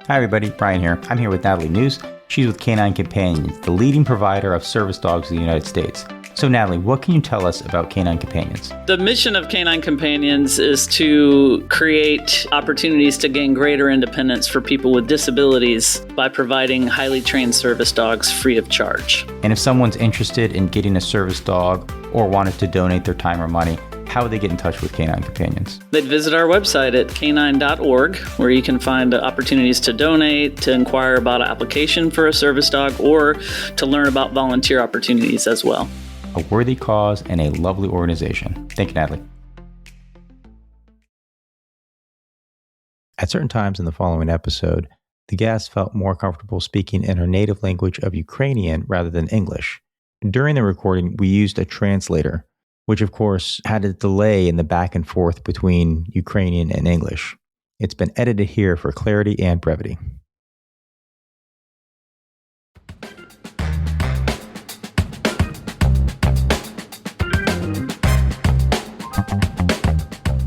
Hi everybody, Brian here. I'm here with Natalie News. She's with Canine Companions, the leading provider of service dogs in the United States. So Natalie, what can you tell us about Canine Companions? The mission of Canine Companions is to create opportunities to gain greater independence for people with disabilities by providing highly trained service dogs free of charge. And if someone's interested in getting a service dog or wanted to donate their time or money, how would they get in touch with Canine Companions? They'd visit our website at canine.org, where you can find opportunities to donate, to inquire about an application for a service dog, or to learn about volunteer opportunities as well. A worthy cause and a lovely organization. Thank you, Natalie. At certain times in the following episode, the guest felt more comfortable speaking in her native language of Ukrainian rather than English. During the recording, we used a translator, which of course had a delay in the back and forth between Ukrainian and English. It's been edited here for clarity and brevity.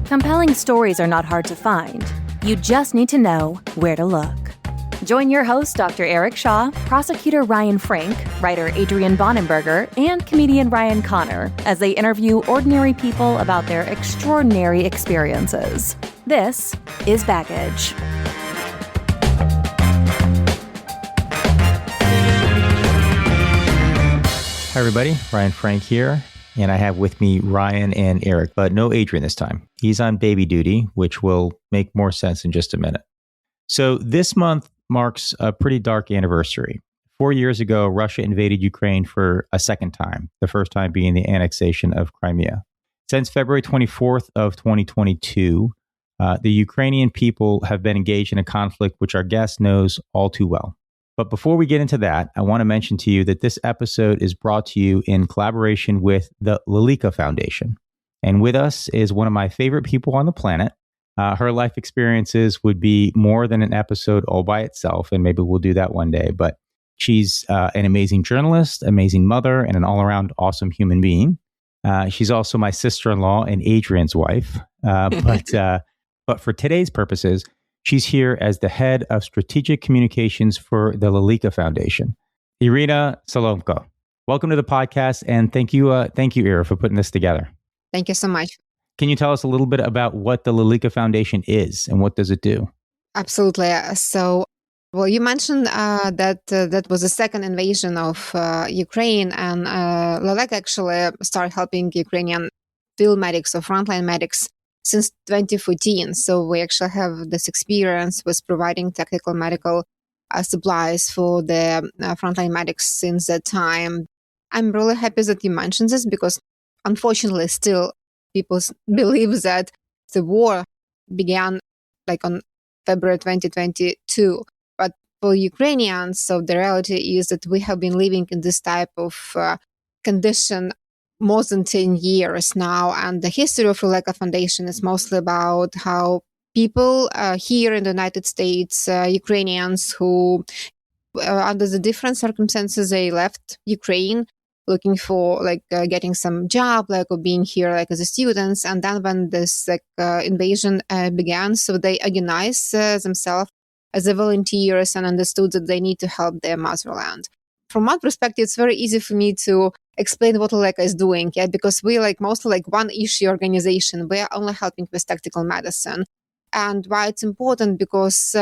Compelling stories are not hard to find. You just need to know where to look. Join your host, Dr. Eric Shaw, prosecutor Ryan Frank, writer Adrian Bonenberger, and comedian Ryan Connor as they interview ordinary people about their extraordinary experiences. This is Baggage. Hi everybody, Ryan Frank here, and I have with me Ryan and Eric, but no Adrian this time. He's on baby duty, which will make more sense in just a minute. So this month marks a pretty dark anniversary. 4 years ago, Russia invaded Ukraine for a second time, the first time being the annexation of Crimea. Since February 24th of 2022, the Ukrainian people have been engaged in a conflict which our guest knows all too well. But before we get into that, I want to mention to you that this episode is brought to you in collaboration with the Leleka Foundation. And with us is one of my favorite people on the planet. Her life experiences would be more than an episode all by itself, and maybe we'll do that one day. But she's an amazing journalist, amazing mother, and an all-around awesome human being. She's also my sister-in-law and Adrian's wife. But for today's purposes, she's here as the head of strategic communications for the Leleka Foundation. Iryna Solomko, welcome to the podcast, and thank you, Ira, for putting this together. Thank you so much. Can you tell us a little bit about what the Leleka Foundation is and what does it do? Absolutely. So, you mentioned that was the second invasion of Ukraine, and Leleka actually started helping Ukrainian field medics or frontline medics since 2014. So we actually have this experience with providing technical medical supplies for the frontline medics since that time. I'm really happy that you mentioned this because unfortunately still people believe that the war began on February 2022. But for Ukrainians, so the reality is that we have been living in this type of condition more than 10 years now. And the history of Leleka Foundation is mostly about how people here in the United States, Ukrainians who, under the different circumstances, they left Ukraine looking for getting some job, or being here as a students. And then when this invasion began, so they organized themselves as a volunteers and understood that they need to help their motherland. From my perspective, it's very easy for me to explain what Leleka is doing, because we mostly one issue organization. We are only helping with tactical medicine. And why it's important, because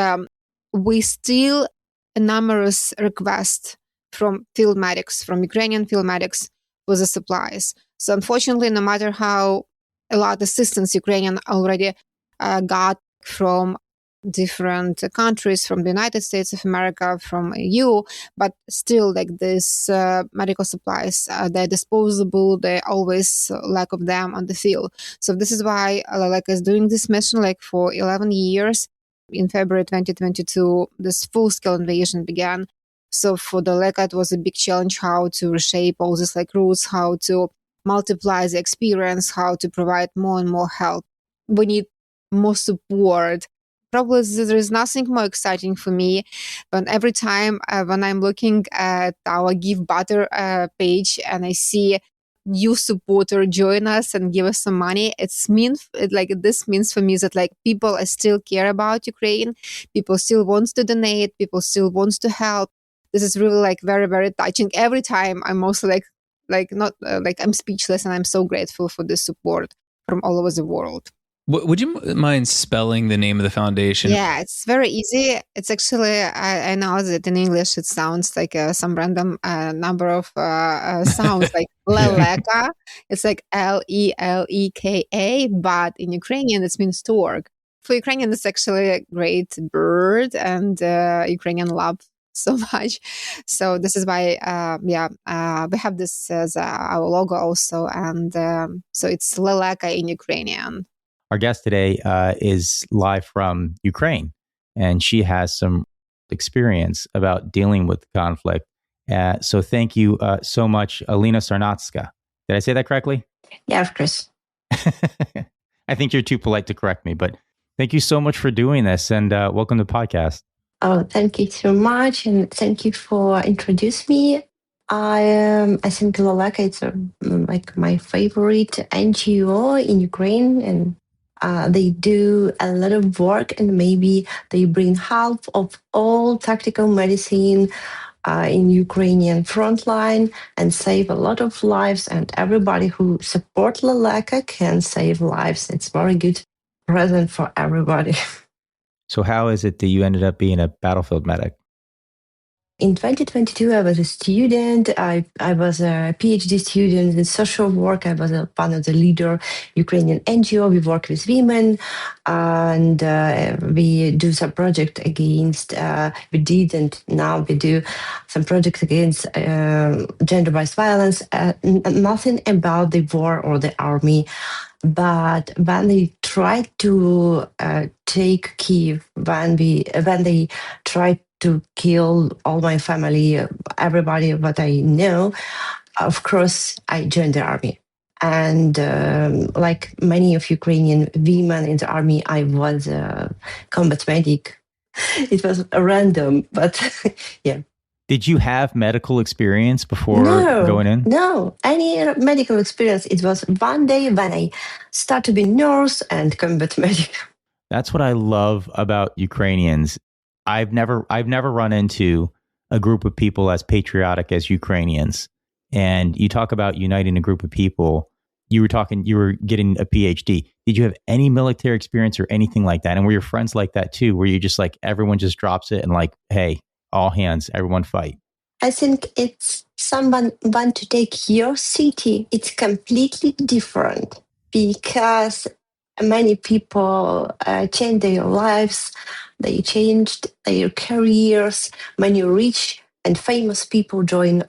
we still numerous requests from field medics, from Ukrainian field medics for the supplies. So unfortunately, no matter how a lot of assistance Ukrainian already got from different countries, from the United States of America, from EU, but still this medical supplies, they're disposable, they always lack of them on the field. So this is why Leleka is doing this mission for 11 years. In February 2022, this full-scale invasion began. So for the Leleka, it was a big challenge how to reshape all these routes, how to multiply the experience, how to provide more and more help. We need more support. Probably there is nothing more exciting for me, but every time when I'm looking at our Give Butter page and I see new supporter join us and give us some money, this means for me that like people still care about Ukraine, people still wants to donate, people still wants to help. This is really like very, very touching. Every time I'm also not I'm speechless, and I'm so grateful for the support from all over the world. Would you mind spelling the name of the foundation? Yeah, it's very easy. It's actually, I know that in English it sounds like some random number of sounds like Leleka. It's like Leleka, but in Ukrainian it means to work. For Ukrainian, it's actually a great bird, and Ukrainian love so much. So this is why, we have this as our logo also. And so it's Leleka in Ukrainian. Our guest today is live from Ukraine, and she has some experience about dealing with conflict. So thank you so much, Alina Sarnatska. Did I say that correctly? Yeah, of course. I think you're too polite to correct me, but thank you so much for doing this, and welcome to the podcast. Oh, thank you so much, and thank you for introducing me. I think Leleka is like my favorite NGO in Ukraine, and they do a lot of work, and maybe they bring half of all tactical medicine in Ukrainian frontline and save a lot of lives. And everybody who support Leleka can save lives. It's very good present for everybody. So how is it that you ended up being a battlefield medic? In 2022, I was a student. I was a PhD student in social work. I was one of the leader Ukrainian NGO. We work with women, and we do some project against, we did, and now we do some projects against gender-based violence. Nothing about the war or the army. But when they tried to take Kyiv, when they tried to kill all my family, everybody what I know, of course, I joined the army. And like many of Ukrainian women in the army, I was a combat medic. It was random, but yeah. Did you have medical experience before going in? No, any medical experience. It was one day when I started to be nurse and combat medic. That's what I love about Ukrainians. I've never run into a group of people as patriotic as Ukrainians. And you talk about uniting a group of people. You were getting a PhD. Did you have any military experience or anything like that? And were your friends like that too? Where you just like, everyone just drops it and like, hey, all hands, everyone fight? I think it's someone want to take your city. It's completely different because many people change their lives. They changed their careers. Many rich and famous people join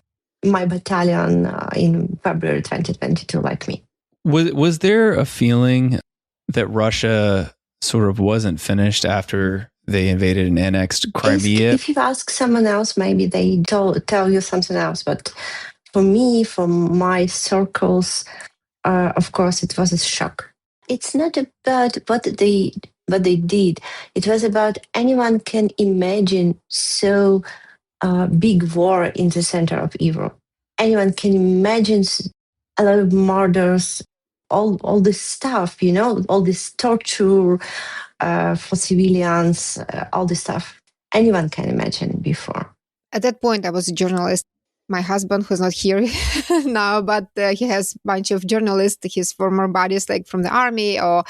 my battalion in February 2022, like me. Was there a feeling that Russia sort of wasn't finished after they invaded and annexed Crimea? If you ask someone else, maybe they tell you something else. But for me, from my circles, of course, it was a shock. It's not about what they did. It was about anyone can imagine so big war in the center of Europe. Anyone can imagine a lot of murders, all this stuff, all this torture for civilians, all this stuff. Anyone can imagine before. At that point, I was a journalist. My husband, who's not here now, but he has a bunch of journalists, his former buddies, like from the army, or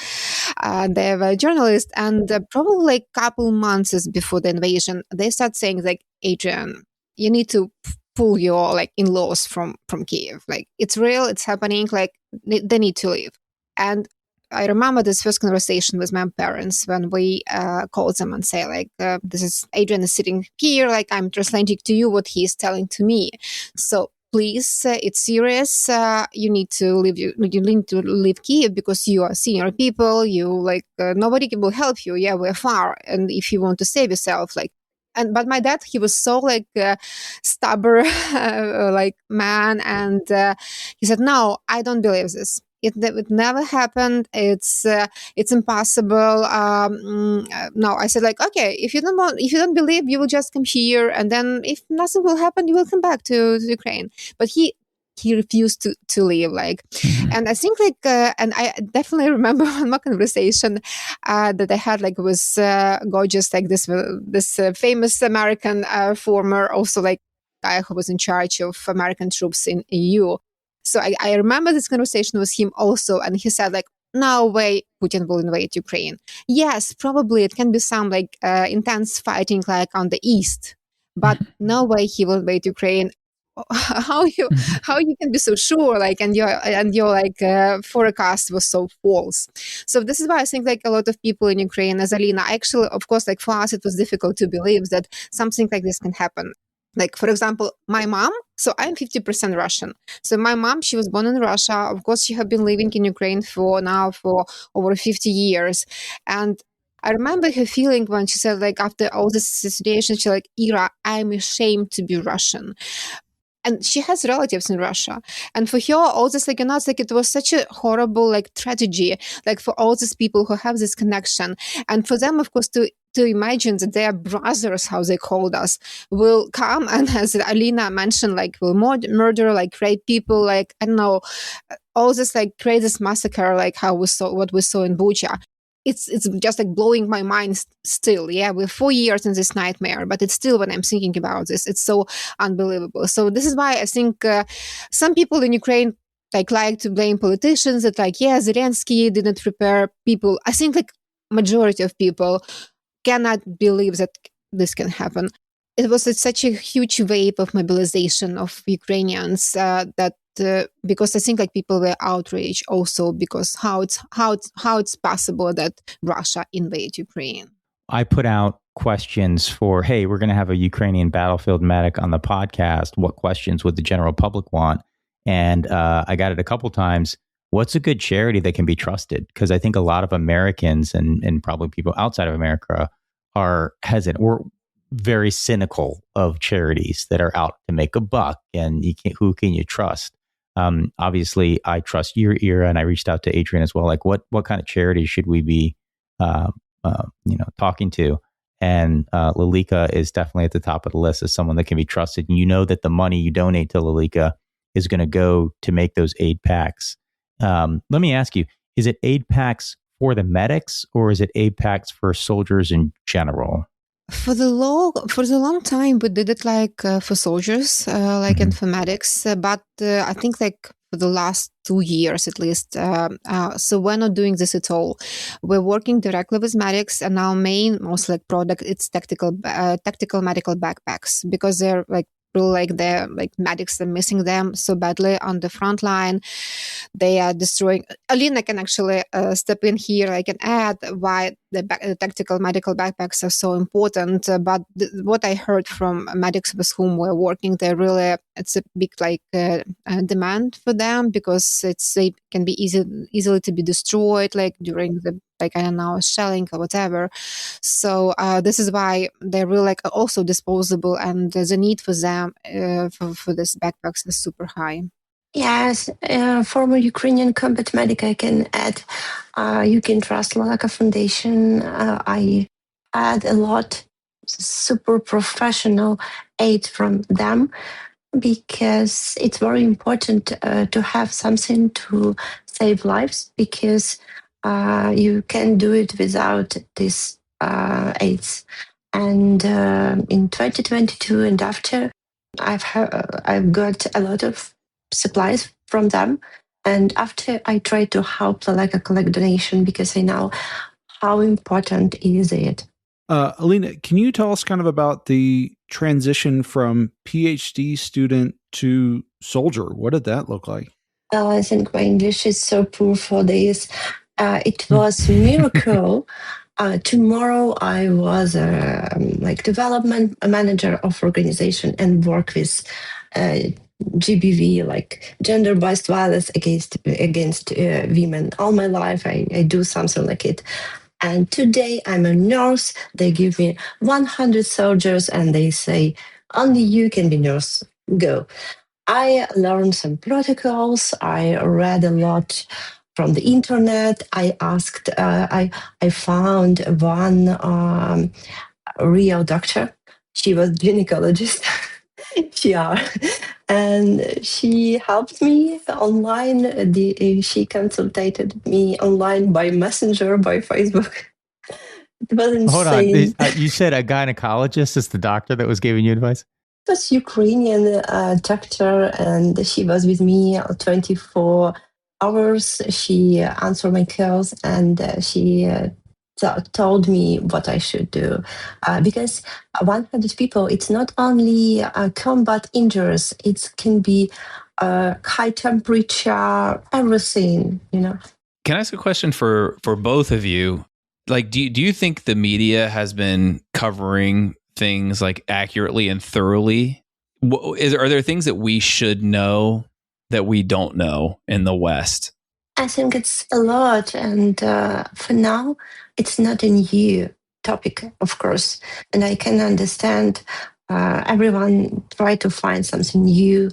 they were journalists. And probably like a couple months before the invasion, they start saying like, Adrian, you need to pull your like in-laws from Kyiv. Like it's real, it's happening. Like they need to leave. And I remember this first conversation with my parents when we called them and say like, this is Adrian is sitting here, like I'm translating to you what he's telling to me. So please, it's serious. You need to leave. You need to leave Kyiv because you are senior people. You like nobody will help you. Yeah, we're far, and if you want to save yourself, like. But my dad, he was so like stubborn, like man, and he said, "No, I don't believe this. It never happened. It's impossible." No, I said like, okay, if you don't believe, you will just come here, and then if nothing will happen, you will come back to Ukraine. But he he refused to leave. And I think and I definitely remember one more conversation that I had with gorgeous this famous American former also guy who was in charge of American troops in EU. So I remember this conversation with him also, and he said no way Putin will invade Ukraine. Yes, probably it can be some intense fighting on the east, but no way he will invade Ukraine. How you can be so sure and your forecast was so false. So this is why I think a lot of people in Ukraine, as Alina, actually, of course, for us it was difficult to believe that something like this can happen. For example, my mom, so I'm 50% Russian. So my mom, she was born in Russia. Of course, she had been living in Ukraine for over 50 years. And I remember her feeling when she said, after all this situation, she's Ira, I'm ashamed to be Russian. And she has relatives in Russia. And for her, all this, it was such a horrible, tragedy, for all these people who have this connection. And for them, of course, to imagine that their brothers, how they called us, will come and, as Alina mentioned, will murder, rape people, I don't know, all this, create this massacre, what we saw in Bucha. It's just blowing my mind still. Yeah, we're 4 years in this nightmare, but it's still, when I'm thinking about this, it's so unbelievable. So this is why I think some people in Ukraine like to blame politicians that Zelensky didn't prepare people. I think majority of people cannot believe that this can happen. It was such a huge wave of mobilization of Ukrainians that because I think people were outraged also because how it's possible that Russia invade Ukraine. I put out questions for, hey, we're going to have a Ukrainian battlefield medic on the podcast. What questions would the general public want? And I got it a couple times. What's a good charity that can be trusted? Because I think a lot of Americans and probably people outside of America are hesitant or very cynical of charities that are out to make a buck. And who can you trust? Obviously, I trust your Ira, and I reached out to Adrian as well. What kind of charity should we be, talking to? And Leleka is definitely at the top of the list as someone that can be trusted. And you know that the money you donate to Leleka is going to go to make those aid packs. Let me ask you: is it aid packs for the medics, or is it aid packs for soldiers in general? For the long time, we did it for soldiers, and for medics. But I think for the last 2 years at least, so we're not doing this at all. We're working directly with medics, and our main most product it's tactical medical backpacks, because they're they're medics are missing them so badly on the front line. They are destroying. Alina can actually step in here. I can add why the tactical medical backpacks are so important. But what I heard from medics with whom we're working, it's a big demand for them, because they can be easily to be destroyed during the I don't know, shelling or whatever. So this is why they're really also disposable, and the need for them for this backpacks is super high. Yes, former Ukrainian combat medic, I can add, you can trust Leleka Foundation. I had a lot super professional aid from them, because it's very important to have something to save lives, because you can do it without these aids. And in 2022 and after, I've got a lot of supplies from them. And after, I try to help Leleka collect donation, because I know how important is it. Alina, can you tell us kind of about the transition from PhD student to soldier? What did that look like? Well, I think my English is so poor for this. It was a miracle. Tomorrow I was development manager of organization and work with GBV, gender-based violence against women. All my life I do something like it. And today I'm a nurse. They give me 100 soldiers and they say, only you can be nurse. Go. I learned some protocols. I read a lot from the internet. I asked, I found one real doctor. She was gynecologist. And she helped me online. She consulted me online by Messenger, by Facebook. It was Hold on. insane. You said a gynecologist is the doctor that was giving you advice? It was Ukrainian doctor, and she was with me 24 hours. She answered my calls, and she told me what I should do. Because 100 people, it's not only combat injuries, it can be high temperature, everything, Can I ask a question for both of you? Like, do you think the media has been covering things like accurately and thoroughly? Are there things that we should know that we don't know in the West? I think it's a lot. And for now, it's not a new topic, of course. And I can understand everyone try to find something new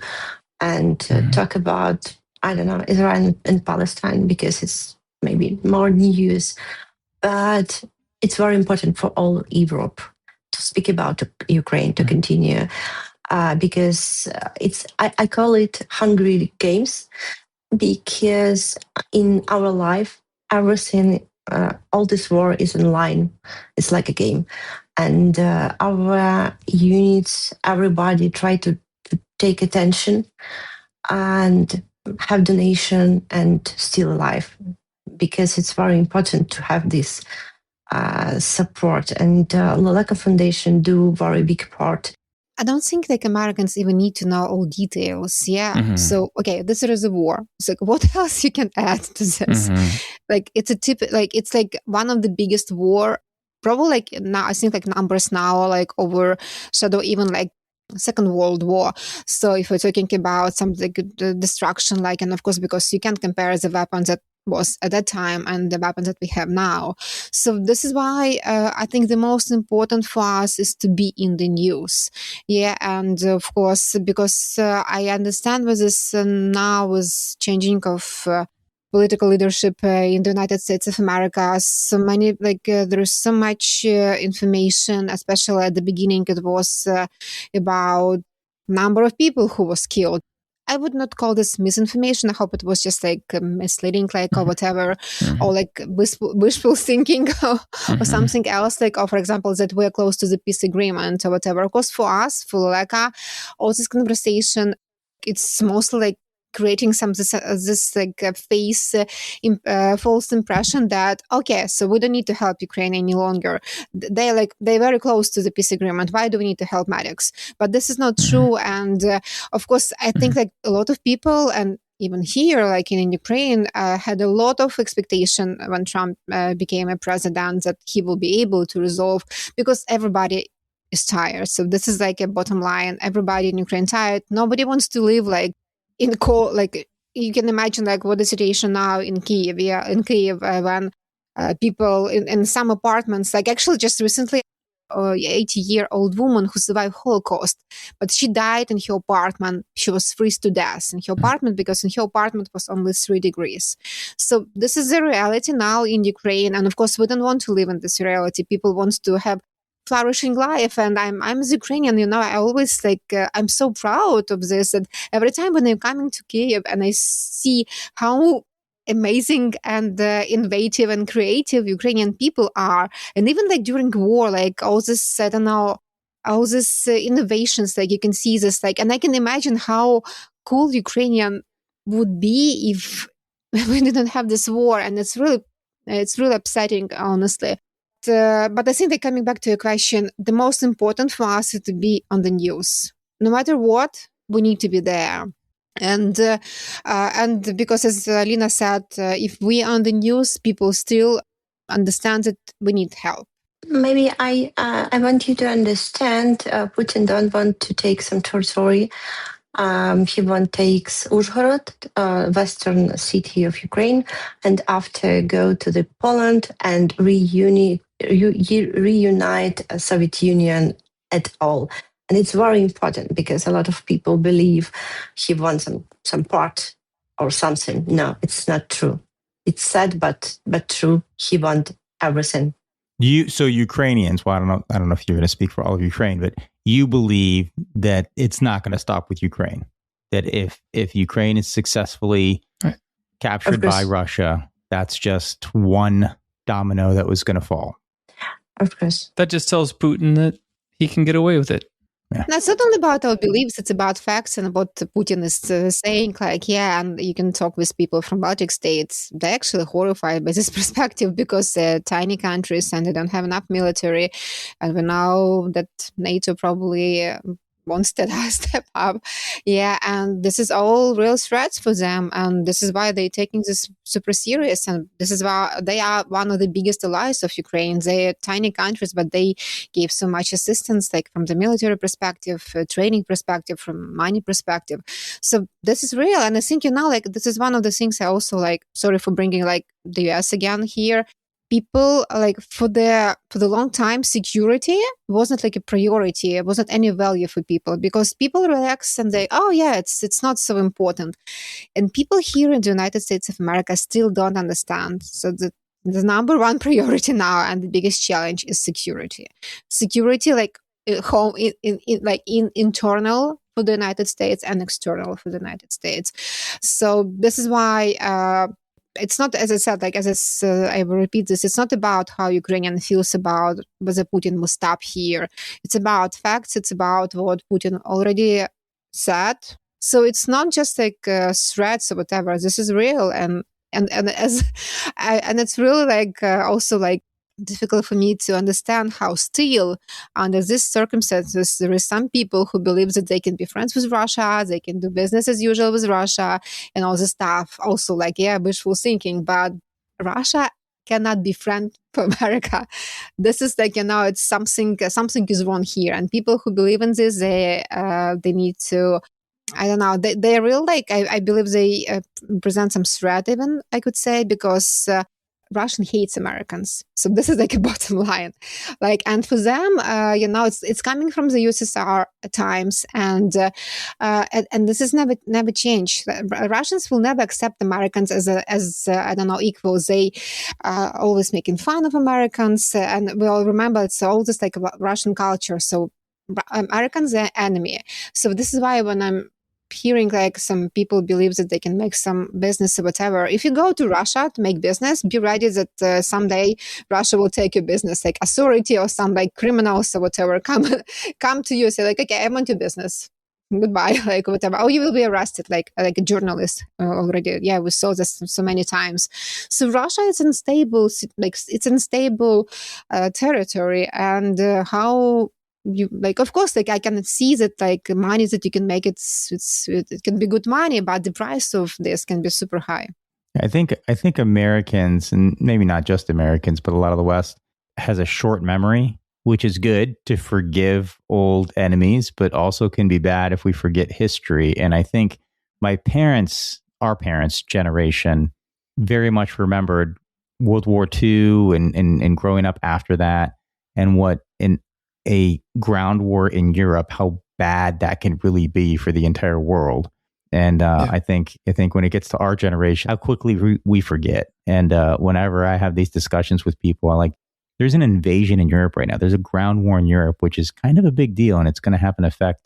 and talk about, I don't know, Israel and Palestine because it's maybe more news. But it's very important for all Europe to speak about Ukraine, to continue, because I call it Hungry Games, because in our life, everything, all this war is in line. It's like a game. And our units, everybody try to take attention and have donation and still alive, because it's very important to have this support. And Leleka Foundation do very big part. I don't think like Americans even need to know all details. Yeah. Mm-hmm. So, okay, this is a war. It's like, what else you can add to this? Mm-hmm. Like, it's like one of the biggest war, probably like now, I think like numbers now, like overshadow even like Second World War. So if we're talking about something destruction, like, and of course, because you can't compare the weapons that was at that time and the weapons that we have now. So this is why I think the most important for us is to be in the news. Yeah, and of course, because I understand with this now with changing of political leadership in the United States of America, so many there's so much information, especially at the beginning. It was about number of people who was killed. I would not call this misinformation. I hope it was just like misleading, like, or whatever, or like wishful thinking or something else, like, or for example, that we're close to the peace agreement or whatever. Of course, for us, for Leleka, all this conversation, it's mostly like creating this like false impression that, okay, so we don't need to help Ukraine any longer. They're very close to the peace agreement. Why do we need to help medics? But this is not true. And of course, I think like a lot of people, and even here, like in Ukraine, had a lot of expectation when Trump became a president that he will be able to resolve, because everybody is tired. So this is like a bottom line. Everybody in Ukraine tired. Nobody wants to live like in cold, like you can imagine like what the situation now in Kyiv. Yeah, in Kyiv, when people in some apartments, like actually just recently, 80-year-old woman who survived Holocaust, but she died in her apartment. She was freezed to death in her apartment because in her apartment was only 3 degrees. So this is the reality now in Ukraine, and of course we don't want to live in this reality. People want to have flourishing life, and I'm as Ukrainian, I always I'm so proud of this, that every time when I'm coming to Kyiv and I see how amazing and innovative and creative Ukrainian people are, and even like during war, like all this, I don't know, all these innovations, like you can see this, like, and I can imagine how cool Ukrainian would be if we didn't have this war, and it's really upsetting, honestly. But I think that coming back to your question, the most important for us is to be on the news. No matter what, we need to be there. And because as Alina said, if we are on the news, people still understand that we need help. Maybe I want you to understand, Putin don't want to take some territory. He wants takes Uzhhorod, western city of Ukraine, and after go to the Poland and reunite Soviet Union at all. And it's very important because a lot of people believe he wants some part or something. No, it's not true. It's sad, but true. He wants everything. So Ukrainians, well, I don't know if you're going to speak for all of Ukraine, but you believe that it's not going to stop with Ukraine. that if Ukraine is successfully captured by Russia, that's just one domino that was going to fall. Of course. That just tells Putin that he can get away with it. Yeah. Now, it's not only about our beliefs, it's about facts and what Putin is saying. Like, yeah, and you can talk with people from Baltic states. They're actually horrified by this perspective because they're tiny countries and they don't have enough military. And we know that NATO probably won't step up. Yeah, and this is all real threats for them. And this is why they're taking this super serious. And this is why they are one of the biggest allies of Ukraine. They're tiny countries, but they gave so much assistance, like from the military perspective, training perspective, from money perspective. So this is real. And I think, like, this is one of the things I also like, sorry for bringing like the US again here. People like for the long time, security wasn't like a priority. It wasn't any value for people because people relax and they, oh yeah, it's not so important. And people here in the United States of America still don't understand. So the number one priority now and the biggest challenge is security. Security, like home in internal for the United States and external for the United States. So this is why. It's not, as I said, like I will repeat this, it's not about how Ukrainian feels about whether Putin must stop here. It's about facts. It's about what Putin already said. So it's not just like threats or whatever. This is real, and it's really like also like difficult for me to understand how still under these circumstances there is some people who believe that they can be friends with Russia, they can do business as usual with Russia and all this stuff. Also like, yeah, wishful thinking, but Russia cannot be friend for America. This is like, it's something is wrong here. And people who believe in this, they need to, I don't know, they're real, like, I believe they present some threat even, I could say, because Russian hates Americans. So this is like a bottom line. Like, and for them, it's coming from the USSR times, and this is never changed. Russians will never accept Americans as I don't know, equals. They always making fun of Americans, and we all remember it's all just like Russian culture. So Americans are enemy. So this is why when I'm hearing like some people believe that they can make some business or whatever. If you go to Russia to make business, be ready that someday Russia will take your business, like authority or some like criminals or whatever come to you and say like, okay, I want your business. Goodbye, like whatever. Oh, you will be arrested, like a journalist already. Yeah, we saw this so many times. So Russia is unstable, like it's unstable territory, and how. You like, of course, like I can see that like money that you can make, it can be good money, but the price of this can be super high. I think Americans, and maybe not just Americans, but a lot of the West has a short memory, which is good to forgive old enemies, but also can be bad if we forget history. And I think our parents' generation very much remembered World War II and growing up after that, and what in a ground war in Europe, how bad that can really be for the entire world. And I think when it gets to our generation, how quickly we forget. And whenever I have these discussions with people, I'm like, there's an invasion in Europe right now. There's a ground war in Europe, which is kind of a big deal, and it's going to have an effect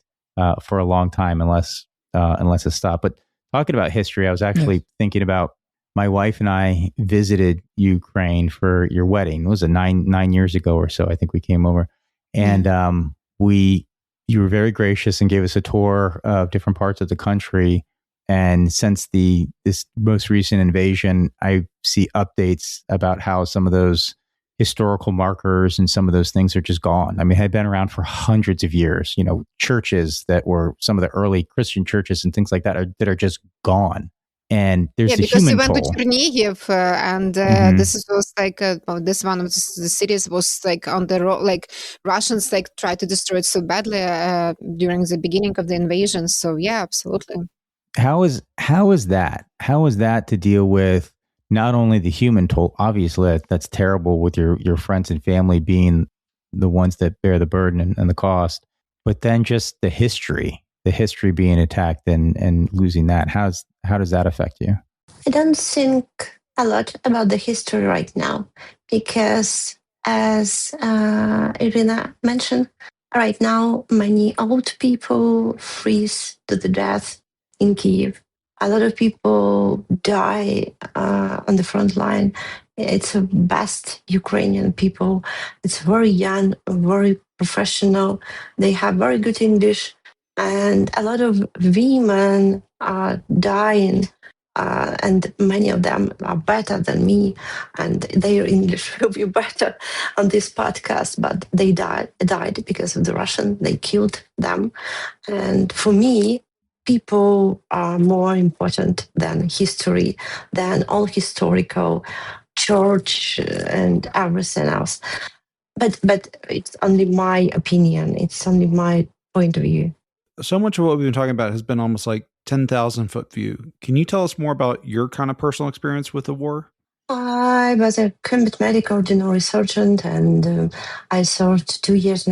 for a long time unless it's stopped. But talking about history, I was actually thinking about my wife and I visited Ukraine for your wedding. It was 9 years ago or so. I think we came over. And you were very gracious and gave us a tour of different parts of the country. And since this most recent invasion, I see updates about how some of those historical markers and some of those things are just gone. I mean, had been around for hundreds of years. Churches that were some of the early Christian churches and things like that are just gone. And there's the human toll. Because you went to Chernihiv, and this was like this one of the cities was like on the road. Like Russians like tried to destroy it so badly during the beginning of the invasion. So yeah, absolutely. How is that? How is that to deal with not only the human toll? Obviously, that's terrible with your friends and family being the ones that bear the burden and the cost, but then just the history being attacked and losing that. How does that affect you? I don't think a lot about the history right now because, as Iryna mentioned, right now many old people freeze to the death in Kyiv. A lot of people die on the front line. It's the best Ukrainian people. It's very young, very professional. They have very good English, and a lot of women are dying. And many of them are better than me, and their English will be better on this podcast. But they died because of the Russian. They killed them, and for me, people are more important than history, than all historical church and everything else. But it's only my opinion. It's only my point of view. So much of what we've been talking about has been almost like 10,000 foot view. Can you tell us more about your kind of personal experience with the war? I was a combat medic ordinary sergeant, and I served 2.5 years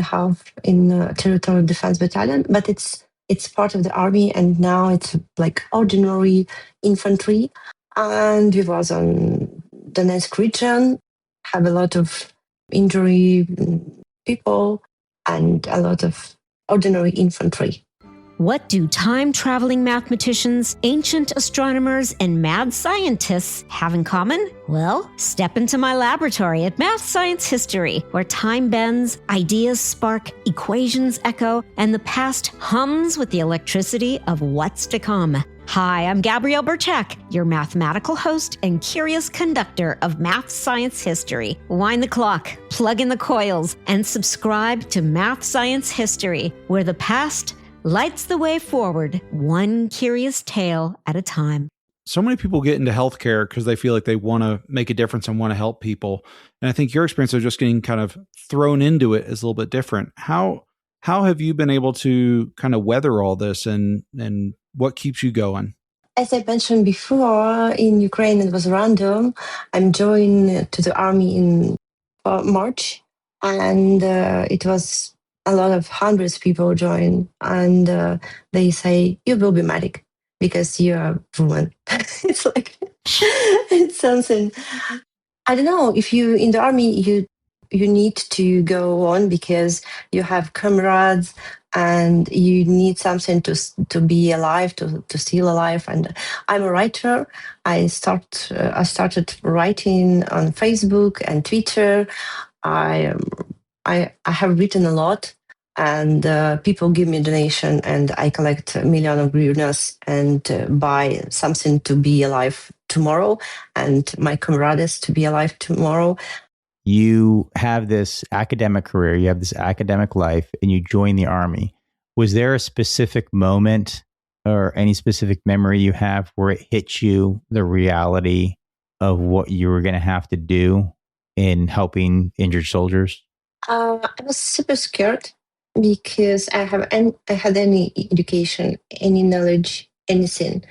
in Territorial Defense Battalion. But it's part of the army, and now it's like ordinary infantry. And we was on Donetsk region, have a lot of injury people, and a lot of ordinary infantry. What do time-traveling mathematicians, ancient astronomers, and mad scientists have in common? Well, step into my laboratory at Math Science History, where time bends, ideas spark, equations echo, and the past hums with the electricity of what's to come. Hi, I'm Gabrielle Burchak, your mathematical host and curious conductor of Math Science History. Wind the clock, plug in the coils, and subscribe to Math Science History, where the past lights the way forward, one curious tale at a time. So many people get into healthcare because they feel like they want to make a difference and want to help people. And I think your experience of just getting kind of thrown into it is a little bit different. How have you been able to kind of weather all this, and what keeps you going? As I mentioned before, in Ukraine it was random. I'm joined to the army in March, and it was a lot of hundreds of people join, and they say, you will be medic because you're a woman. It's like, it's something. I don't know, if you in the army, you need to go on because you have comrades and you need something to be alive, to still alive. And I'm a writer. I started writing on Facebook and Twitter. I have written a lot, and people give me a donation, and I collect 1 million of hryvnias and buy something to be alive tomorrow, and my comrades to be alive tomorrow. You have this academic career, you have this academic life, and you join the army. Was there a specific moment or any specific memory you have where it hit you, the reality of what you were going to have to do in helping injured soldiers? I was super scared because I had any education, any knowledge, anything.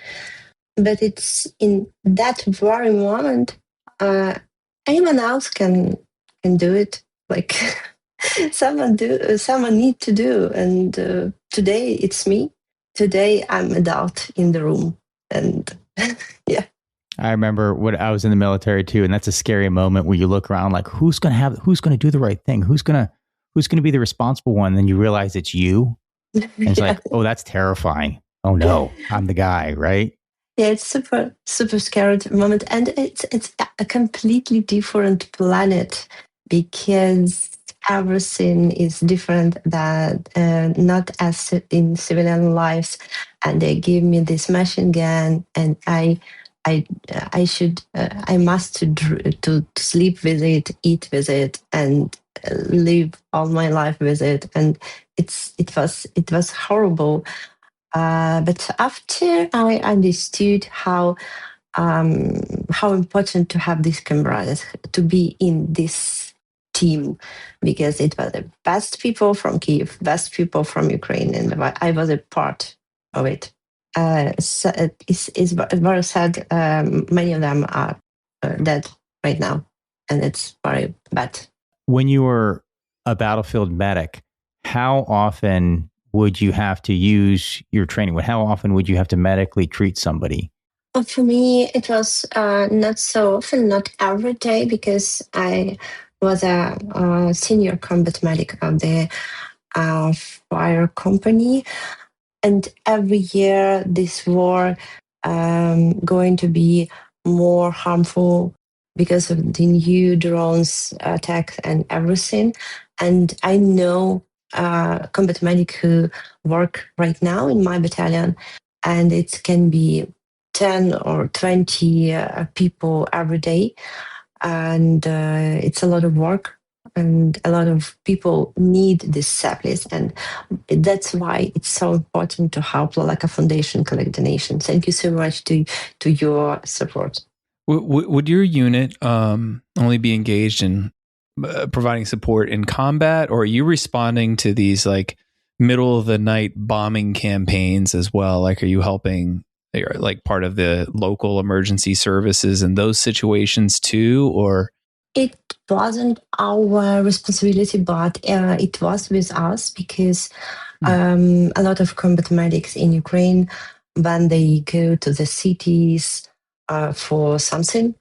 But it's in that very moment, anyone else can do it. Like someone need to do. And today it's me. Today I'm adult in the room, and yeah. I remember when I was in the military too, and that's a scary moment where you look around like, who's going to do the right thing? Who's going to be the responsible one? And then you realize it's you. And it's Yeah. like, oh, that's terrifying. Oh no, I'm the guy, right? Yeah, it's super, super scary moment. And it's a completely different planet because everything is different than not as in civilian lives. And they give me this machine gun, and I must to sleep with it, eat with it, and live all my life with it. And it was horrible. But after I understood how important to have these comrades, to be in this team, because it was the best people from Kyiv, best people from Ukraine, and I was a part of it. So it's very sad. Many of them are dead right now, and it's very bad. When you were a battlefield medic, how often would you have to use your training? How often would you have to medically treat somebody? For me, it was not so often, not every day, because I was a senior combat medic of the fire company. And every year, this war going to be more harmful because of the new drones attack and everything. And I know combat medic who work right now in my battalion, and it can be 10 or 20 people every day. And it's a lot of work, and a lot of people need this service. And that's why it's so important to help Leleka Foundation collect donations. Thank you so much to your support. Would your unit only be engaged in providing support in combat, or are you responding to these like middle of the night bombing campaigns as well? Like, are you helping, like, part of the local emergency services in those situations too, or? It wasn't our responsibility, but it was with us, because a lot of combat medics in Ukraine, when they go to the cities for something,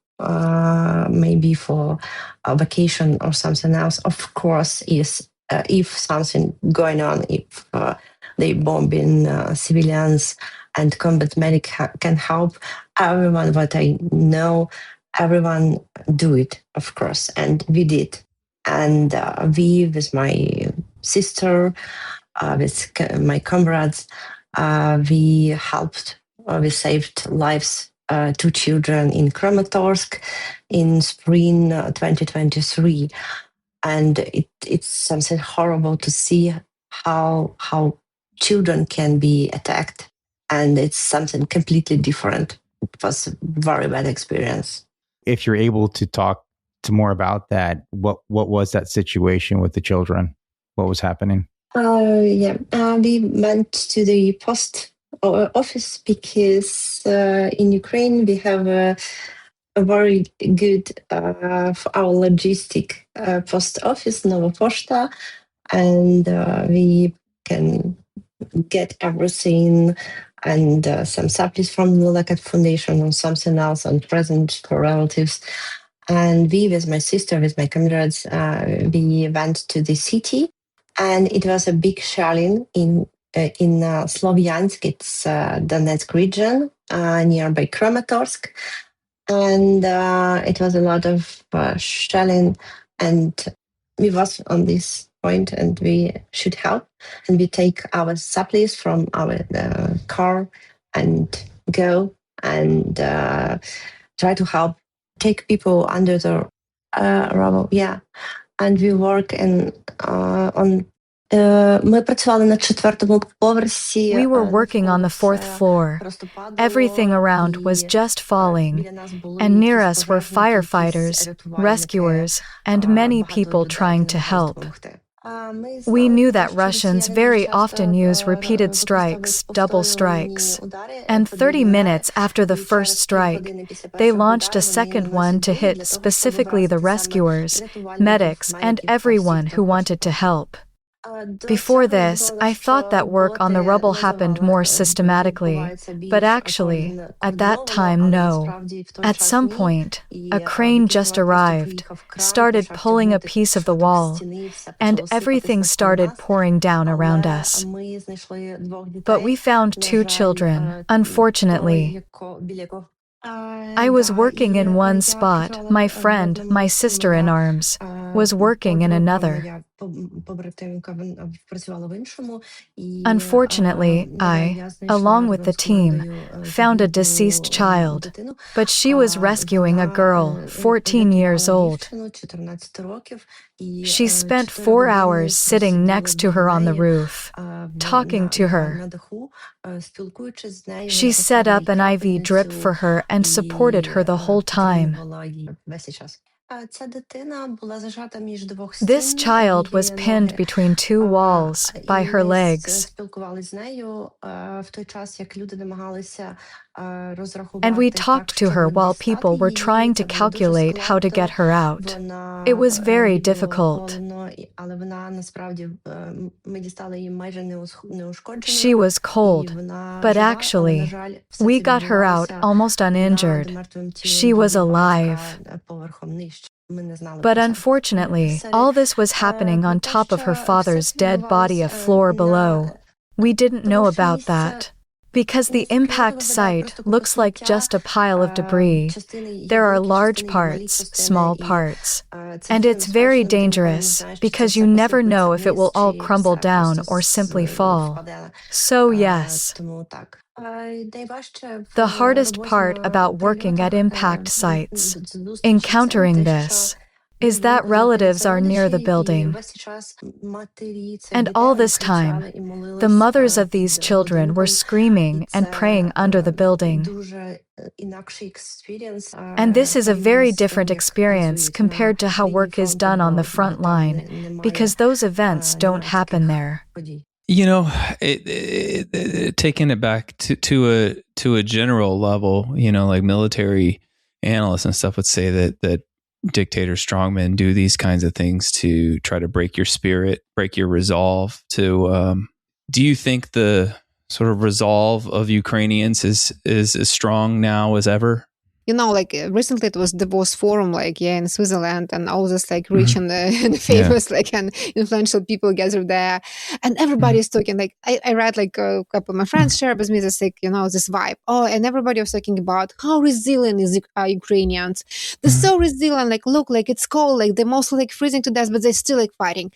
maybe for a vacation or something else, of course, if something going on, if they bombing civilians and combat medic can help, everyone what I know, everyone do it, of course, and we did. And we, with my sister, with my comrades, we helped, we saved lives, 2 children in Kramatorsk in spring 2023. And it's something horrible to see how children can be attacked. And it's something completely different. It was a very bad experience. If you're able to talk to more about that, what was that situation with the children? What was happening? We went to the post office because in Ukraine we have a very good for our logistic post office, Nova Poshta, and we can get everything and some supplies from the Leleka Foundation or something else, and presents for relatives. And we, with my sister, with my comrades, we went to the city, and it was a big shelling in Slovyansk. It's Donetsk region, nearby Kramatorsk. And it was a lot of shelling, and we was on this point, and we should help. And we take our supplies from our car and go and try to help take people under the rubble. Yeah. And we work on Ми працювали на 4-му поверсі. We were working on the 4th floor. Everything around was just falling, and near us were firefighters, rescuers, and many people trying to help. We knew that Russians very often use repeated strikes, double strikes. And 30 minutes after the first strike, they launched a second one to hit specifically the rescuers, medics, and everyone who wanted to help. Before this, I thought that work on the rubble happened more systematically, but actually, at that time, no. At some point, a crane just arrived, started pulling a piece of the wall, and everything started pouring down around us. But we found 2 children, unfortunately. I was working in one spot, my friend, my sister in arms, was working in another. Unfortunately, I, along with the team, found a deceased child, but she was rescuing a girl, 14 years old. She spent 4 hours sitting next to her on the roof, talking to her. She set up an IV drip for her and supported her the whole time. This child was pinned between 2 walls by her legs. And we talked to her while people were trying to calculate how to get her out. It was very difficult. She was cold, but actually, we got her out almost uninjured. She was alive. But unfortunately, all this was happening on top of her father's dead body, a floor below. We didn't know about that. Because the impact site looks like just a pile of debris. There are large parts, small parts. And it's very dangerous because you never know if it will all crumble down or simply fall. So yes. The hardest part about working at impact sites, encountering this, is that relatives are near the building. And all this time, the mothers of these children were screaming and praying under the building. And this is a very different experience compared to how work is done on the front line, because those events don't happen there. You know, taking it back to a general level, you know, like military analysts and stuff would say that dictators, strongmen do these kinds of things to try to break your spirit, break your resolve. Do you think the sort of resolve of Ukrainians is as strong now as ever? You know, like recently it was Davos Forum, like, in Switzerland, and all this like rich and famous, like, and influential people gathered there, and everybody's talking. Like, I read like a couple of my friends share with me this, like, you know, this vibe. Oh, and everybody was talking about how resilient are Ukrainians. They're so resilient. Like, look, like it's cold. Like they're mostly like freezing to death, but they're still like fighting.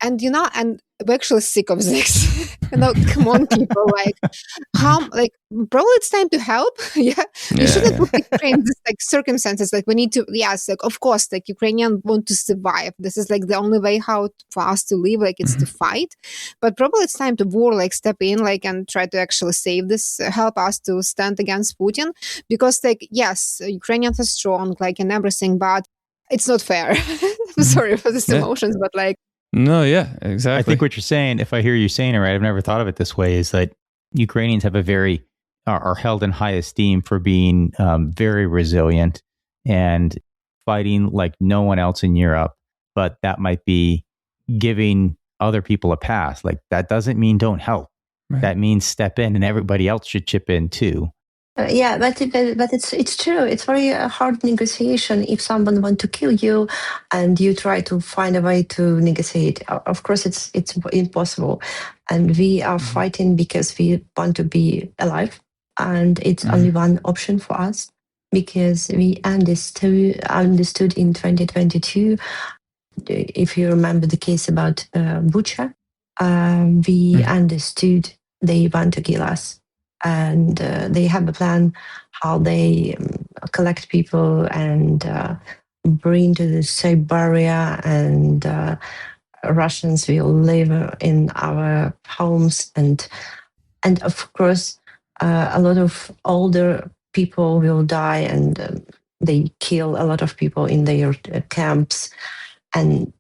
And you know, and we're actually sick of this. You know, come on, people. Like, like probably it's time to help. You shouldn't put Ukraine in this like circumstances. Like, we need to. Yes, like of course, like Ukrainians want to survive. This is like the only way how for us to live. Like, it's to fight. But probably it's time to war. Like, step in, like, and try to actually save this. Help us to stand against Putin. Because, like, yes, Ukrainians are strong, like, and everything, but it's not fair. I'm sorry for these emotions, but like. No, yeah, exactly. I think what you're saying, if I hear you saying it right, I've never thought of it this way, is that Ukrainians have are held in high esteem for being very resilient and fighting like no one else in Europe. But that might be giving other people a pass. Like, that doesn't mean don't help. Right. That means step in, and everybody else should chip in too. But it's true. It's very hard negotiation if someone wants to kill you, and you try to find a way to negotiate. Of course, it's impossible, and we are fighting because we want to be alive, and it's only one option for us, because we understood in 2022. If you remember the case about Bucha, we understood they want to kill us. And they have a plan how they collect people and bring to the Siberia, and Russians will live in our homes, and of course a lot of older people will die, and they kill a lot of people in their camps. And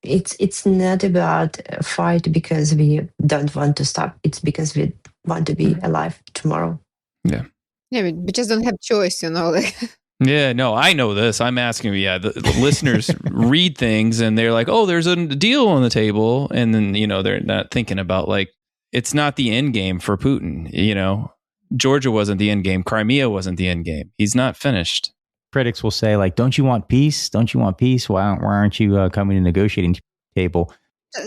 it's not about a fight because we don't want to stop. It's because we want to be alive tomorrow. Yeah, we just don't have choice, you know. Like. Yeah, no, I know this. I'm asking you. Yeah, the listeners read things and they're like, "Oh, there's a deal on the table," and then they're not thinking about, like, it's not the end game for Putin. Georgia wasn't the end game. Crimea wasn't the end game. He's not finished. Critics will say, like, "Don't you want peace? Don't you want peace? Why aren't you coming to the negotiating table?"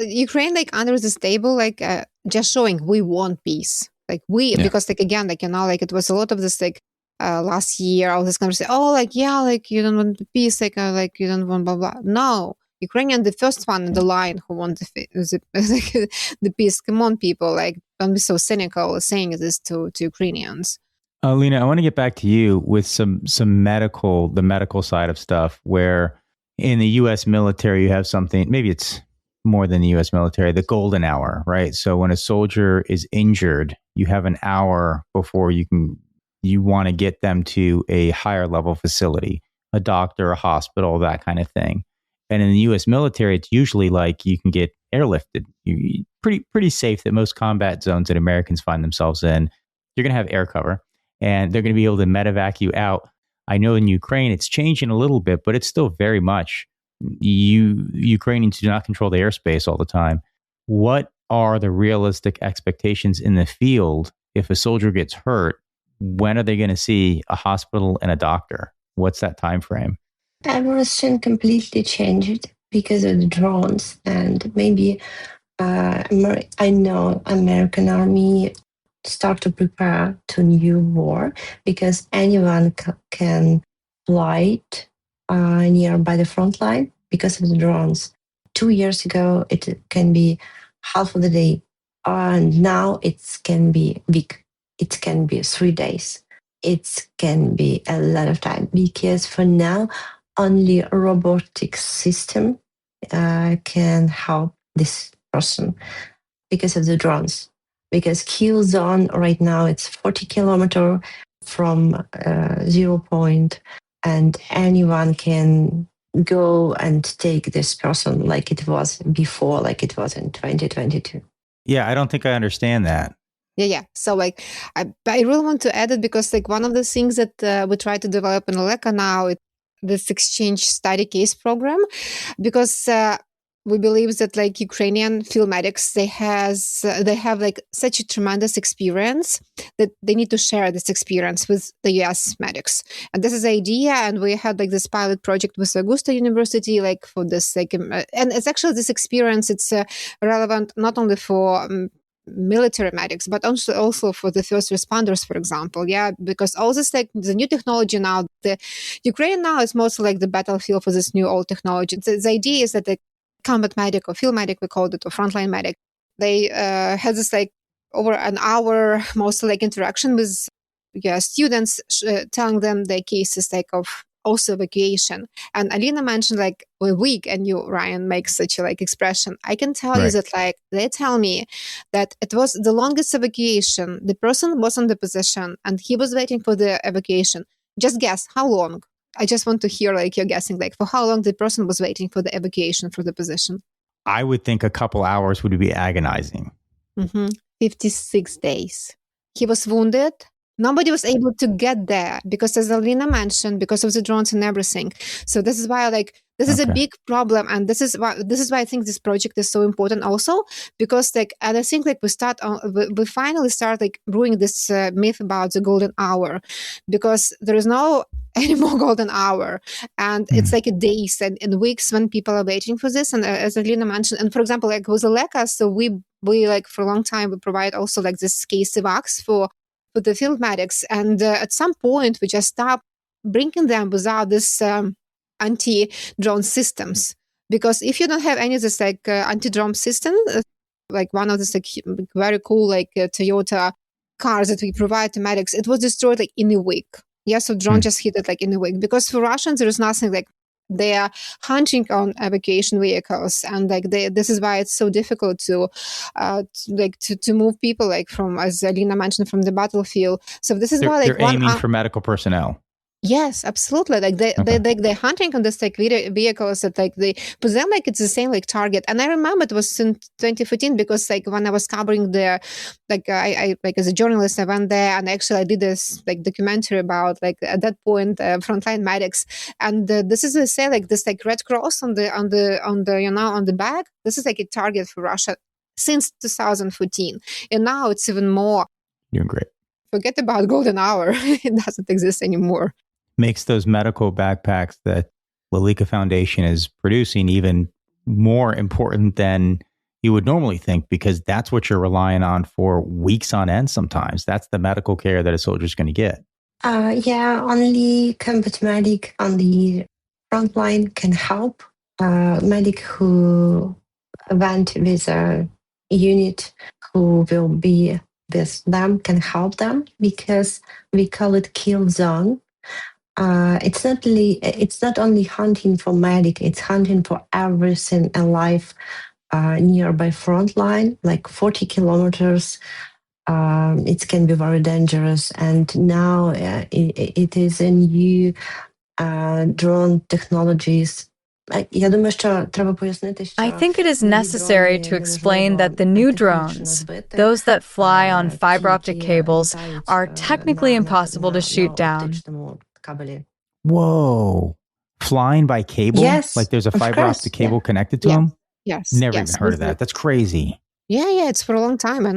Ukraine, like, under this table, like, just showing we want peace. Like, because, like, again, like, like, it was a lot of this, like, last year, all this conversation. Oh, like, yeah, like, you don't want peace, like you don't want blah blah. No, Ukrainian, the first one in the line who want the peace. Come on, people, like, don't be so cynical saying this to Ukrainians. Alina, I want to get back to you with the medical side of stuff, where in the U.S. military you have something, maybe it's more than the U.S. military, the golden hour, right? So when a soldier is injured, you have an hour before you want to get them to a higher level facility, a doctor, a hospital, that kind of thing. And in the U.S. military, it's usually like you can get airlifted. Pretty safe that most combat zones that Americans find themselves in, you're going to have air cover. And they're going to be able to medevac you out. I know in Ukraine, it's changing a little bit, but it's still very much Ukrainians do not control the airspace all the time. What are the realistic expectations in the field if a soldier gets hurt? When are they going to see a hospital and a doctor? What's that time frame? Everything completely changed because of the drones, and maybe I know American Army start to prepare to new war because anyone can fly nearby the front line because of the drones. 2 years ago, it can be half of the day. And now it can be week. It can be 3 days. It can be a lot of time because for now, only a robotic system can help this person because of the drones. Because kill zone right now it's 40 kilometer from 0 point, and anyone can go and take this person like it was before, like it was in 2022. Yeah, I don't think I understand that. Yeah. So like, I really want to add it because like one of the things that we try to develop in Leleka now is this exchange study case program, because we believe that like Ukrainian field medics, they have like such a tremendous experience that they need to share this experience with the US medics. And this is the idea. And we had like this pilot project with Augusta University, like for this, like, and it's actually this experience, it's relevant not only for military medics, but also for the first responders, for example. Yeah, because all this, like the new technology now, the Ukraine now is mostly like the battlefield for this new old technology. The idea is that the combat medic or field medic, we called it, or frontline medic, they had this like over an hour, mostly like interaction with students, telling them their cases like of also evacuation. And Alina mentioned like a week, and you, Ryan, make such a like expression. I can tell you that like they tell me that it was the longest evacuation. The person was on the position and he was waiting for the evacuation. Just guess how long. I just want to hear like you're guessing like for how long the person was waiting for the evacuation for the position. I would think a couple hours would be agonizing. 56 days. He was wounded. Nobody was able to get there because, as Alina mentioned, because of the drones and everything. So this is why, like, this is a big problem, and this is why I think this project is so important also, because, like, and I think like we finally start like brewing this myth about the golden hour, because there is no any more golden hour, and it's like days and weeks when people are waiting for this. And as Alina mentioned, and for example, like with Leleka, so we like for a long time we provide also like this case evacs for the field medics, and at some point we just stopped bringing them without this anti-drone systems, because if you don't have any of this like anti-drone system, like one of this like very cool like Toyota cars that we provide to medics, it was destroyed like in a week. Yeah, so drone just hit it like in a week, because for Russians there is nothing like they are hunting on evacuation vehicles, and like this is why it's so difficult to move people like from, as Alina mentioned, from the battlefield. So this is why like they're aiming for medical personnel. Yes, absolutely. Like they're hunting on this like vehicles that like they for them like it's the same like target. And I remember it was in 2014 because like when I was covering the like I like as a journalist I went there and actually I did this like documentary about like at that point frontline medics, and this is say like this like Red Cross on the you know on the back. This is like a target for Russia since 2014, and now it's even more. You're great. Forget about golden hour; it doesn't exist anymore. Makes those medical backpacks that Leleka Foundation is producing even more important than you would normally think, because that's what you're relying on for weeks on end sometimes. That's the medical care that a soldier's going to get. Only combat medic on the front line can help. Medic who went with a unit who will be with them can help them, because we call it kill zone. It's not only hunting for medic, it's hunting for everything alive nearby front line, like 40 kilometers. It can be very dangerous. And now it is a new drone technologies. I think it is necessary to explain that the new drones, those that fly on fiber optic cables, are technically impossible to shoot down. Whoa. Flying by cable? Yes. Like there's a fiber optic cable connected to them? Yes. Never even heard of that. That's crazy. Yeah, it's for a long time.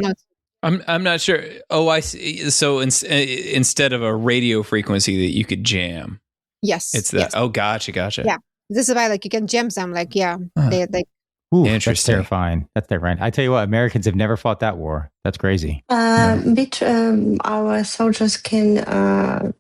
I'm not sure. Oh, I see. So instead of a radio frequency that you could jam. Yes. It's that. Yes. Oh, gotcha. Yeah. This is why like you can jam them. Like, they Ooh, that's Interesting. terrifying. That's terrifying. I tell you what, Americans have never fought that war. That's crazy. Our soldiers can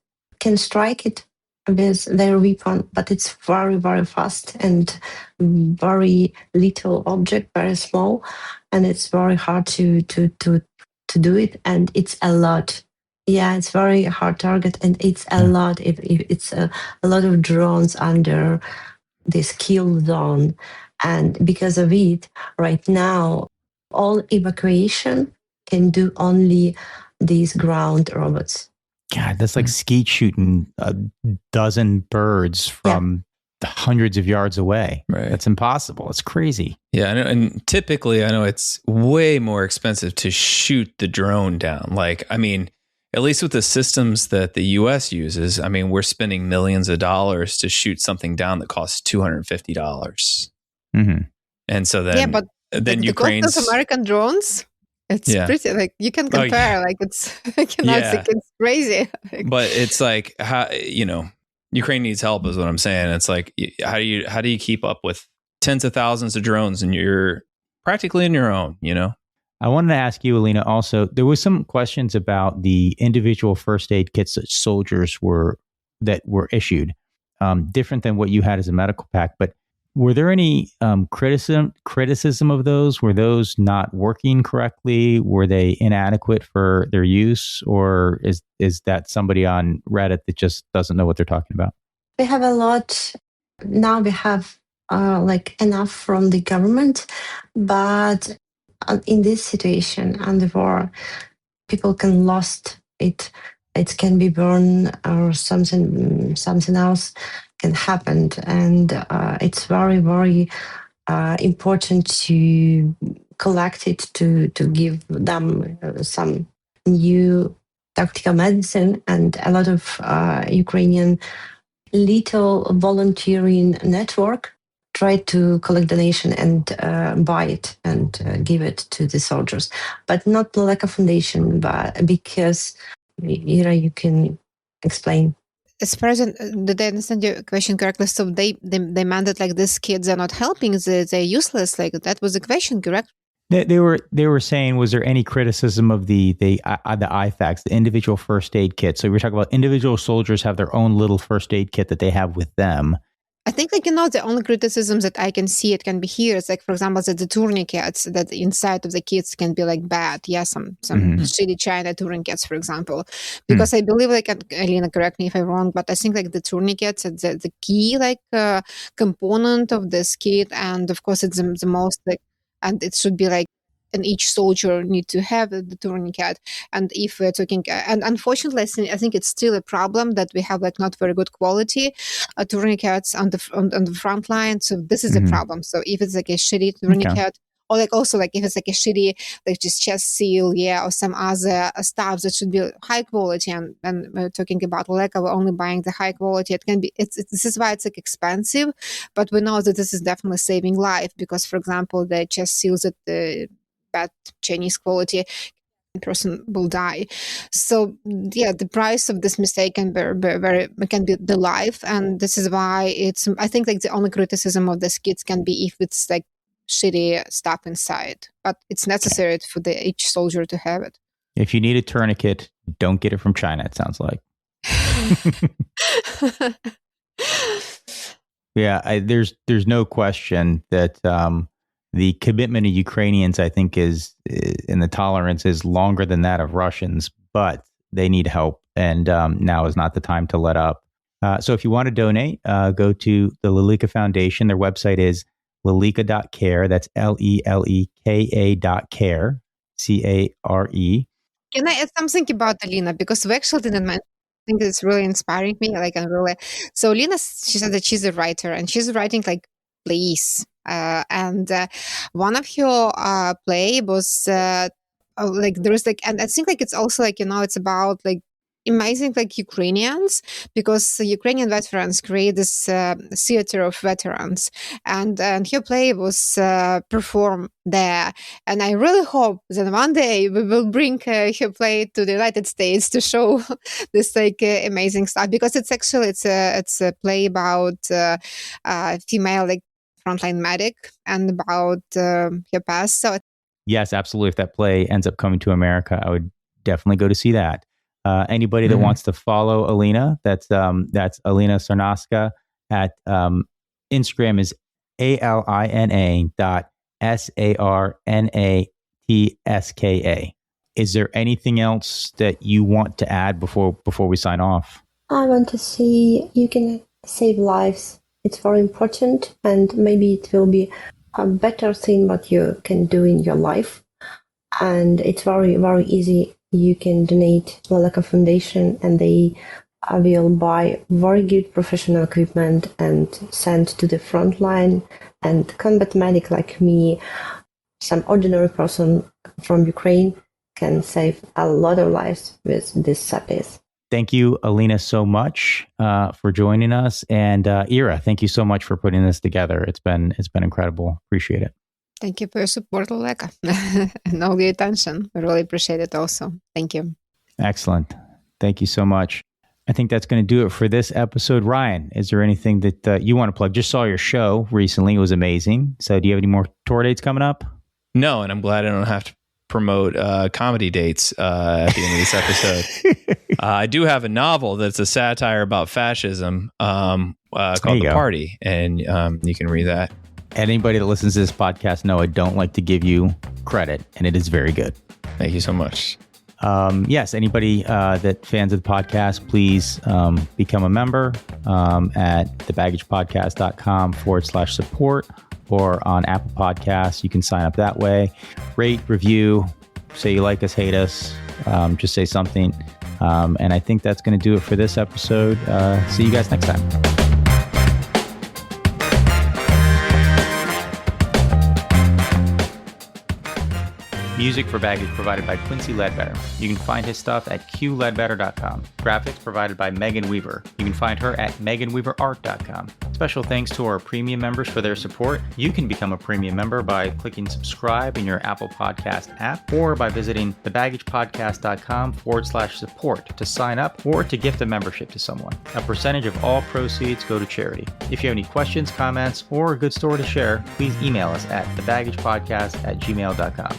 strike it with their weapon, but it's very, very fast and very little object, very small, and it's very hard to do it, and it's a lot. Yeah, it's very hard target, and it's a lot. If it's a lot of drones under this kill zone, and because of it, right now, all evacuation can do only these ground robots. God, that's like skeet shooting a dozen birds from hundreds of yards away. Right. That's impossible. It's crazy. Yeah, and typically I know it's way more expensive to shoot the drone down. Like, I mean, at least with the systems that the U.S. uses, I mean, we're spending millions of dollars to shoot something down that costs $250. Mm-hmm. And so then, but then the Ukraine's cost of American drones, it's pretty, like, you can compare, like, it's, I cannot think it's crazy. But it's like, how, Ukraine needs help is what I'm saying. It's like, how do you keep up with tens of thousands of drones and you're practically on your own, I wanted to ask you, Alina, also, there was some questions about the individual first aid kits that soldiers were issued, different than what you had as a medical pack. But were there any criticism of those? Were those not working correctly? Were they inadequate for their use? Or is that somebody on Reddit that just doesn't know what they're talking about? We have a lot. Now we have enough from the government, but in this situation and the war, people can lost it. It can be burned or something else can happen, and it's very, very important to collect it to give them some new tactical medicine, and a lot of Ukrainian little volunteering network try to collect donation and buy it and give it to the soldiers, but not Leleka Foundation, but because Ira, you can explain. As far as did I understand your question correctly? So they meant that, like, these kids are not helping; they're useless. Like, that was the question, correct? They were saying, was there any criticism of the IFAKs, the individual first aid kit? So we were talking about individual soldiers have their own little first aid kit that they have with them. I think, like, the only criticisms that I can see it can be here. It's like, for example, that the tourniquets that inside of the kits can be, like, bad. Yeah, some shitty China tourniquets, for example. Because I believe, like, Alina, correct me if I'm wrong, but I think, like, the tourniquets are the key, like, component of this kit, and of course it's the most, like, and it should be, like, and each soldier need to have the tourniquet. And if we're talking, and unfortunately, I think it's still a problem that we have, like, not very good quality tourniquets on the front line. So this is a problem. So if it's like a shitty tourniquet, or like also like if it's like a shitty, like just chest seal, or some other stuff that should be high quality. And we're talking about Leleka, we're only buying the high quality. It can be, this is why it's, like, expensive, but we know that this is definitely saving life, because, for example, the chest seals at the bad Chinese quality, person will die. So the price of this mistake can be the life, and this is why I think, like, the only criticism of this kits can be if it's, like, shitty stuff inside, but it's necessary for each soldier to have it. If you need a tourniquet, don't get it from China, it sounds like. There's no question that the commitment of Ukrainians, I think, is, and the tolerance is longer than that of Russians, but they need help, and now is not the time to let up. So if you want to donate, go to the Leleka Foundation. Their website is leleka.care. That's LELEKA.care, CARE. Can I add something about Alina? Because we actually didn't mention. I think it's really inspiring me. Like, and really, so Alina, she said that she's a writer, and she's writing, like, plays. And one of her play was like, there's, like, and I think, like, it's also, like, it's about, like, amazing, like, Ukrainians, because Ukrainian veterans create this theater of veterans, and her play was performed there. And I really hope that one day we will bring her play to the United States to show this, like, amazing stuff, because it's actually it's a play about female, like, frontline medic and about her past. So Yes, absolutely. If that play ends up coming to America, I would definitely go to see that. Anybody that wants to follow Alina, that's Alina Sarnatska at Instagram is ALINA.SARNATSKA. Is there anything else that you want to add before we sign off? I want to say you can save lives. It's very important, and maybe it will be a better thing what you can do in your life. And it's very, very easy. You can donate to Leleka Foundation, and they will buy very good professional equipment and send to the front line. And combat medic like me, some ordinary person from Ukraine, can save a lot of lives with this service. Thank you, Alina, so much for joining us. And Ira, thank you so much for putting this together. It's been incredible. Appreciate it. thank you for your support, Leleka, and all the attention. We really appreciate it also. Thank you. Excellent. Thank you so much. I think that's going to do it for this episode. Ryan, is there anything that you want to plug? Just saw your show recently. It was amazing. So do you have any more tour dates coming up? No, and I'm glad I don't have to promote comedy dates at the end of this episode. I do have a novel that's a satire about fascism called The Party, and you can read that. Anybody that listens to this podcast know I don't like to give you credit, and it is very good. Thank you so much. Yes, anybody that fans of the podcast, please become a member at thebaggagepodcast.com/support or on Apple Podcasts. You can sign up that way. Rate, review, say you like us, hate us, just say something. And I think that's going to do it for this episode. See you guys next time. Music for Baggage provided by Quincy Ledbetter. You can find his stuff at qledbetter.com. Graphics provided by Megan Weaver. You can find her at meganweaverart.com. Special thanks to our premium members for their support. You can become a premium member by clicking subscribe in your Apple Podcast app or by visiting thebaggagepodcast.com/support to sign up or to gift a membership to someone. A percentage of all proceeds go to charity. If you have any questions, comments, or a good story to share, please email us at thebaggagepodcast@gmail.com.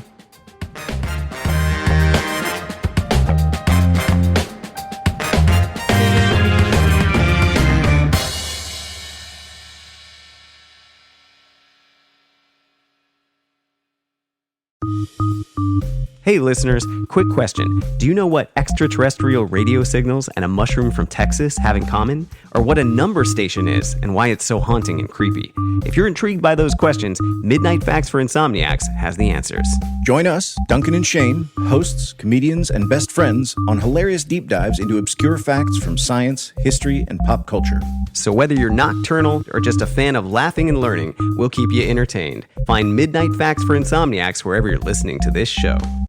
Hey listeners, quick question. Do you know what extraterrestrial radio signals and a mushroom from Texas have in common? Or what a number station is and why it's so haunting and creepy? If you're intrigued by those questions, Midnight Facts for Insomniacs has the answers. Join us, Duncan and Shane, hosts, comedians, and best friends on hilarious deep dives into obscure facts from science, history, and pop culture. So whether you're nocturnal or just a fan of laughing and learning, we'll keep you entertained. Find Midnight Facts for Insomniacs wherever you're listening to this show.